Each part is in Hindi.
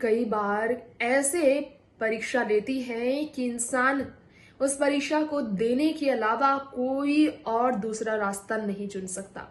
कई बार ऐसे परीक्षा लेती है कि इंसान उस परीक्षा को देने के अलावा कोई और दूसरा रास्ता नहीं चुन सकता।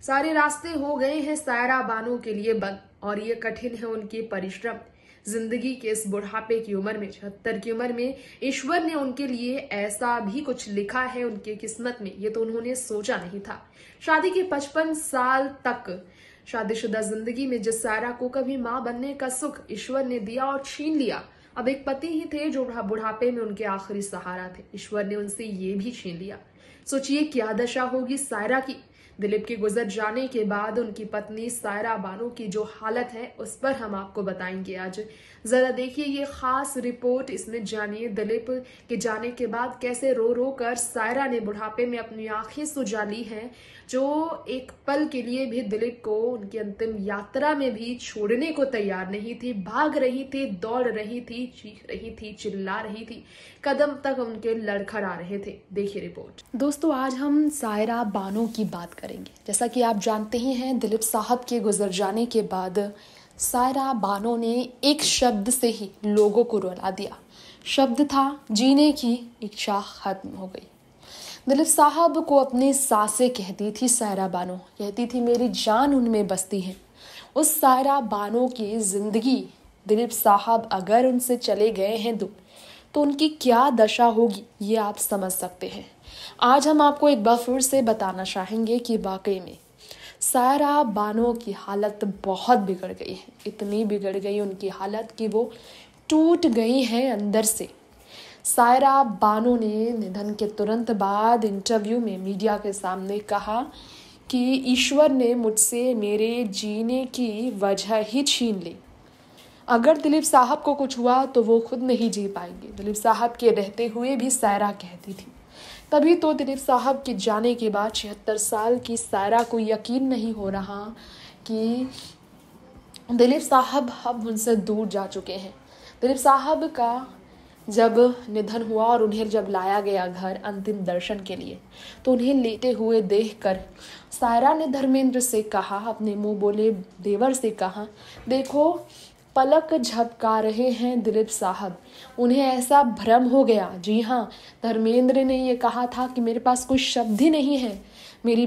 सारे रास्ते हो गए हैं सायरा बानो के लिए बंद और ये कठिन है उनके परिश्रम। जिंदगी के इस बुढ़ापे की उम्र में, 76 की उम्र में, ईश्वर ने उनके लिए ऐसा भी कुछ लिखा है उनके किस्मत में, ये तो उन्होंने सोचा नहीं था। शादी के 55 साल तक शादीशुदा जिंदगी में जिस सायरा को कभी मां बनने का सुख ईश्वर ने दिया और छीन लिया, अब एक पति ही थे जो बुढ़ापे में उनके आखिरी सहारा थे। ईश्वर ने उनसे ये भी छीन लिया। सोचिए क्या दशा होगी सायरा की। दिलीप के गुजर जाने के बाद उनकी पत्नी सायरा बानो की जो हालत है उस पर हम आपको बताएंगे आज। जरा देखिए ये खास रिपोर्ट, इसमें जानिए दिलीप के जाने के बाद कैसे रो रो कर सायरा ने बुढ़ापे में अपनी आंखें सुजा ली हैं, जो एक पल के लिए भी दिलीप को उनकी अंतिम यात्रा में भी छोड़ने को तैयार नहीं थी। भाग रही थी, दौड़ रही थी, चीख रही थी, चिल्ला रही थी, कदम तक उनके लड़खड़ा रहे थे। देखिए रिपोर्ट। दोस्तों, आज हम सायरा बानो की बात करेंगे। जैसा कि आप जानते ही हैं, दिलीप साहब के गुजर जाने के बाद सायरा बानो ने एक शब्द से ही लोगों को रुला दिया। शब्द था जीने की इच्छा खत्म हो गई। दिलीप साहब को अपनी सांसें कहती थी सायरा बानो, कहती थी मेरी जान उनमें बसती है। उस सायरा बानो की जिंदगी, दिलीप साहब अगर उनसे चले गए हैं तो उनकी क्या दशा होगी ये आप समझ सकते हैं। आज हम आपको एक बार फिर से बताना चाहेंगे कि वाकई में सायरा बानो की हालत बहुत बिगड़ गई है। इतनी बिगड़ गई उनकी हालत कि वो टूट गई है अंदर से। सायरा बानो ने निधन के तुरंत बाद इंटरव्यू में मीडिया के सामने कहा कि ईश्वर ने मुझसे मेरे जीने की वजह ही छीन ली। अगर दिलीप साहब को कुछ हुआ तो वो खुद नहीं जी पाएंगे। दिलीप साहब के रहते हुए भी सायरा कहती थी। तभी तो दिलीप साहब के जाने के बाद 76 साल की सायरा को यकीन नहीं हो रहा कि दिलीप साहब अब उनसे दूर जा चुके हैं। दिलीप साहब का जब निधन हुआ और उन्हें जब लाया गया घर अंतिम दर्शन के लिए, तो उन्हें लेटे हुए देखकर सायरा ने धर्मेंद्र से कहा, अपने मुंह बोले देवर से कहा, देखो पलक झपका रहे हैं दिलीप साहब, उन्हें ऐसा भ्रम हो गया। जी हाँ, धर्मेंद्र ने ये कहा था कि मेरे पास कोई शब्द ही नहीं है। मेरी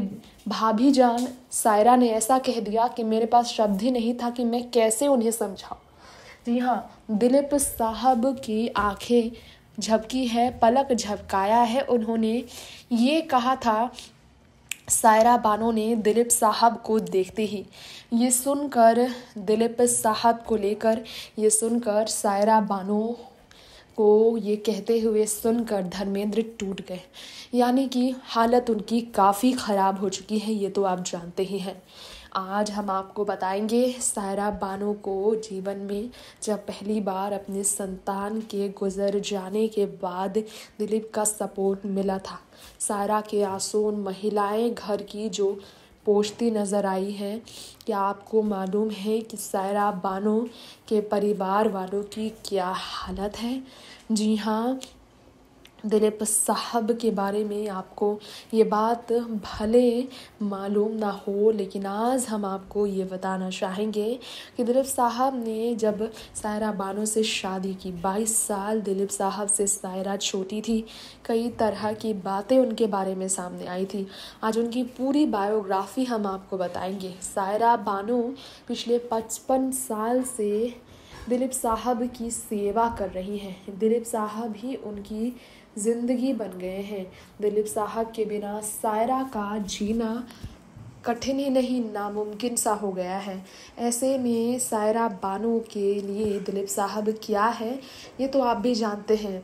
भाभी जान सायरा ने ऐसा कह दिया कि मेरे पास शब्द ही नहीं था कि मैं कैसे उन्हें समझाऊं। जी हाँ, दिलीप साहब की आंखें झपकी है, पलक झपकाया है। उन्होंने ये कहा था सायरा बानो ने दिलीप साहब को देखते ही। ये सुनकर दिलीप साहब को लेकर, ये सुनकर सायरा बानो को ये कहते हुए सुनकर धर्मेंद्र टूट गए। यानी कि हालत उनकी काफ़ी ख़राब हो चुकी है, ये तो आप जानते ही हैं। आज हम आपको बताएंगे सायरा बानो को जीवन में जब पहली बार अपने संतान के गुजर जाने के बाद दिलीप का सपोर्ट मिला था। सायरा के आंसू उन महिलाएं घर की जो पोंछती नज़र आई हैं। क्या आपको मालूम है कि सायरा बानो के परिवार वालों की क्या हालत है? जी हाँ, दिलीप साहब के बारे में आपको ये बात भले मालूम ना हो, लेकिन आज हम आपको ये बताना चाहेंगे कि दिलीप साहब ने जब सायरा बानो से शादी की, 22 साल दिलीप साहब से सायरा छोटी थी। कई तरह की बातें उनके बारे में सामने आई थी। आज उनकी पूरी बायोग्राफी हम आपको बताएंगे। सायरा बानो पिछले 55 साल से दिलीप साहब की सेवा कर रही हैं। दिलीप साहब ही उनकी ज़िंदगी बन गए हैं। दिलीप साहब के बिना सायरा का जीना कठिन ही नहीं, नामुमकिन सा हो गया है। ऐसे में सायरा बानो के लिए दिलीप साहब क्या है ये तो आप भी जानते हैं।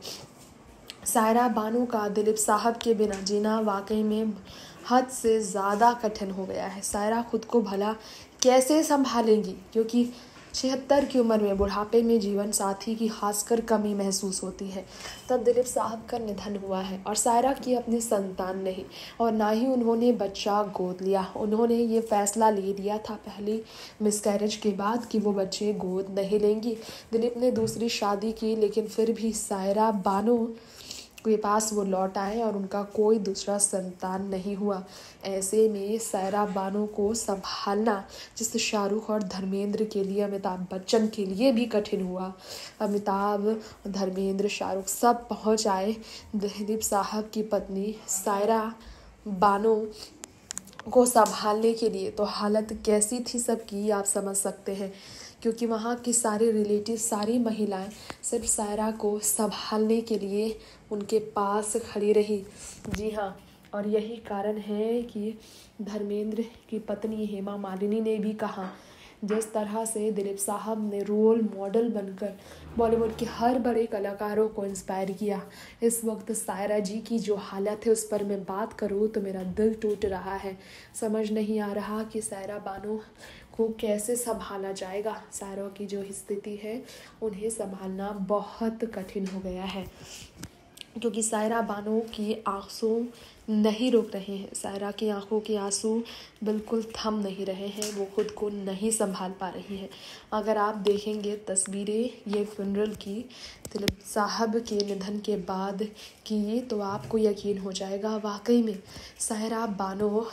सायरा बानो का दिलीप साहब के बिना जीना वाकई में हद से ज़्यादा कठिन हो गया है। सायरा खुद को भला कैसे संभालेंगी, क्योंकि 76 की उम्र में बुढ़ापे में जीवन साथी की खासकर कमी महसूस होती है। तब दिलीप साहब का निधन हुआ है और सायरा की अपनी संतान नहीं, और ना ही उन्होंने बच्चा गोद लिया। उन्होंने ये फैसला ले लिया था पहली मिसकैरेज के बाद कि वो बच्चे गोद नहीं लेंगी। दिलीप ने दूसरी शादी की, लेकिन फिर भी सायरा बानो के पास वो लौट आए और उनका कोई दूसरा संतान नहीं हुआ। ऐसे में सायरा बानो को संभालना जिससे शाहरुख और धर्मेंद्र के लिए, अमिताभ बच्चन के लिए भी कठिन हुआ। अमिताभ, धर्मेंद्र, शाहरुख सब पहुंच आए दिलीप साहब की पत्नी सायरा बानो को संभालने के लिए। तो हालत कैसी थी सबकी आप समझ सकते हैं, क्योंकि वहाँ की सारे रिलेटिव, सारी महिलाएं सिर्फ सायरा को संभालने के लिए उनके पास खड़ी रही। जी हाँ, और यही कारण है कि धर्मेंद्र की पत्नी हेमा मालिनी ने भी कहा, जिस तरह से दिलीप साहब ने रोल मॉडल बनकर बॉलीवुड के हर बड़े कलाकारों को इंस्पायर किया, इस वक्त सायरा जी की जो हालत है उस पर मैं बात करूँ तो मेरा दिल टूट रहा है। समझ नहीं आ रहा कि सायरा बानो को कैसे संभाला जाएगा। सायरा की जो स्थिति है उन्हें संभालना बहुत कठिन हो गया है, क्योंकि सायरा बानो की आंसू नहीं रुक रहे हैं। सायरा की आंखों के आंसू बिल्कुल थम नहीं रहे हैं, वो खुद को नहीं संभाल पा रही है। अगर आप देखेंगे तस्वीरें ये फ्यूनरल की दिलीप साहब के निधन के बाद की, तो आपको यकीन हो जाएगा वाकई में सायरा बानो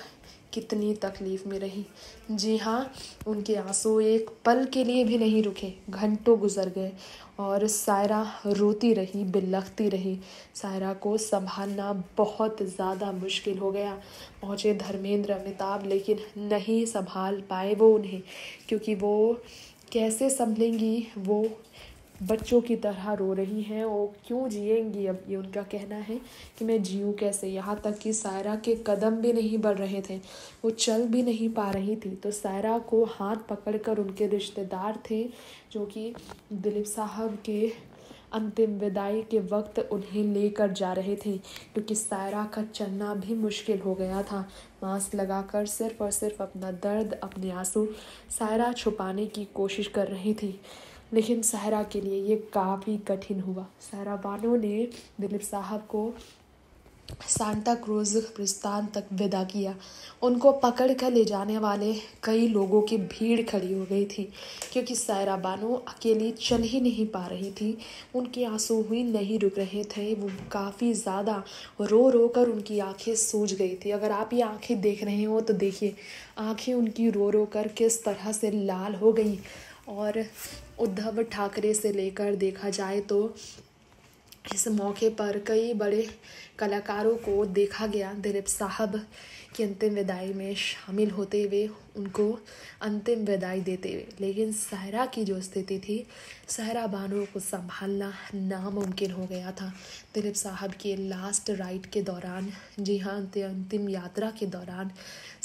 कितनी तकलीफ़ में रही। जी हाँ, उनके आंसू एक पल के लिए भी नहीं रुके, घंटों गुजर गए और सायरा रोती रही, बिलखती रही। सायरा को संभालना बहुत ज़्यादा मुश्किल हो गया। पहुँचे धर्मेंद्र, अमिताभ, लेकिन नहीं संभाल पाए वो उन्हें, क्योंकि वो कैसे संभलेंगी, वो बच्चों की तरह रो रही हैं। वो क्यों जिएंगी, अब ये उनका कहना है कि मैं जीऊँ कैसे। यहाँ तक कि सायरा के कदम भी नहीं बढ़ रहे थे, वो चल भी नहीं पा रही थी। तो सायरा को हाथ पकड़कर उनके रिश्तेदार थे जो कि दिलीप साहब के अंतिम विदाई के वक्त उन्हें लेकर जा रहे थे, क्योंकि सायरा का चलना भी मुश्किल हो गया था। मास्क लगाकर सिर्फ और सिर्फ अपना दर्द, अपने आंसू सायरा छुपाने की कोशिश कर रही थी, लेकिन सायरा के लिए ये काफ़ी कठिन हुआ। सायरा बानो ने दिलीप साहब को सांता क्रूज कब्रिस्तान तक विदा किया। उनको पकड़ कर ले जाने वाले कई लोगों की भीड़ खड़ी हो गई थी, क्योंकि सायरा बानो अकेली चल ही नहीं पा रही थी। उनके आंसू ही नहीं रुक रहे थे, वो काफ़ी ज़्यादा रो रो कर उनकी आंखें सूज गई थी। अगर आप ये आंखें देख रहे हो तो देखिए, आंखें उनकी रो रो कर किस तरह से लाल हो गई। और उद्धव ठाकरे से लेकर देखा जाए तो इस मौके पर कई बड़े कलाकारों को देखा गया दिलीप साहब की अंतिम विदाई में शामिल होते हुए, उनको अंतिम विदाई देते हुए। लेकिन सायरा की जो स्थिति थी, सायरा बानो को संभालना नामुमकिन हो गया था। दिलीप साहब के लास्ट राइड के दौरान, जी हाँ, अंतिम यात्रा के दौरान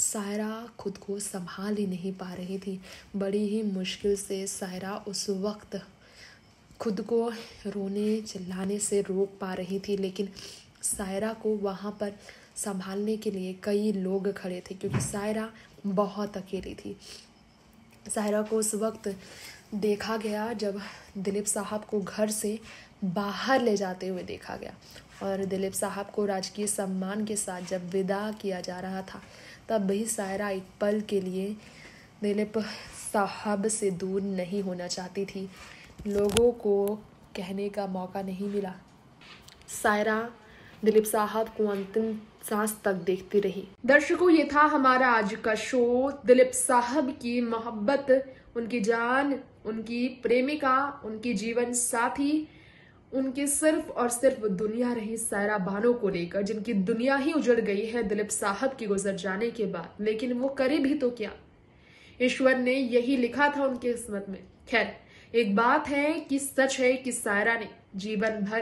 सायरा खुद को संभाल ही नहीं पा रही थी। बड़ी ही मुश्किल से सायरा उस वक्त खुद को रोने चिल्लाने से रोक पा रही थी, लेकिन सायरा को वहाँ पर संभालने के लिए कई लोग खड़े थे, क्योंकि सायरा बहुत अकेली थी। सायरा को उस वक्त देखा गया जब दिलीप साहब को घर से बाहर ले जाते हुए देखा गया, और दिलीप साहब को राजकीय सम्मान के साथ जब विदा किया जा रहा था, तब भी सायरा एक पल के लिए दिलीप साहब से दूर नहीं होना चाहती थी। लोगों को कहने का मौका नहीं मिला। सायरा दिलीप साहब को अंतिम सांस तक देखती रही। दर्शकों, ये था हमारा आज का शो। दिलीप साहब की मोहब्बत, उनकी जान, उनकी प्रेमिका, उनकी जीवन साथी, उनकी सिर्फ और सिर्फ दुनिया रही सायरा बानो को लेकर, जिनकी दुनिया ही उजड़ गई है दिलीप साहब की गुजर जाने के बाद। लेकिन वो करे भी तो क्या, ईश्वर ने यही लिखा था उनके किस्मत में। खैर, एक बात है कि सच है कि सायरा ने जीवन भर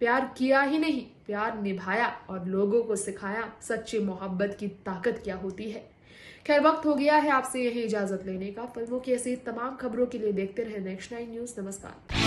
प्यार किया ही नहीं, प्यार निभाया और लोगों को सिखाया सच्ची मोहब्बत की ताकत क्या होती है। खैर, वक्त हो गया है आपसे यही इजाजत लेने का। फिल्मों की ऐसी तमाम खबरों के लिए देखते रहे नेक्स्ट 9 न्यूज। नमस्कार।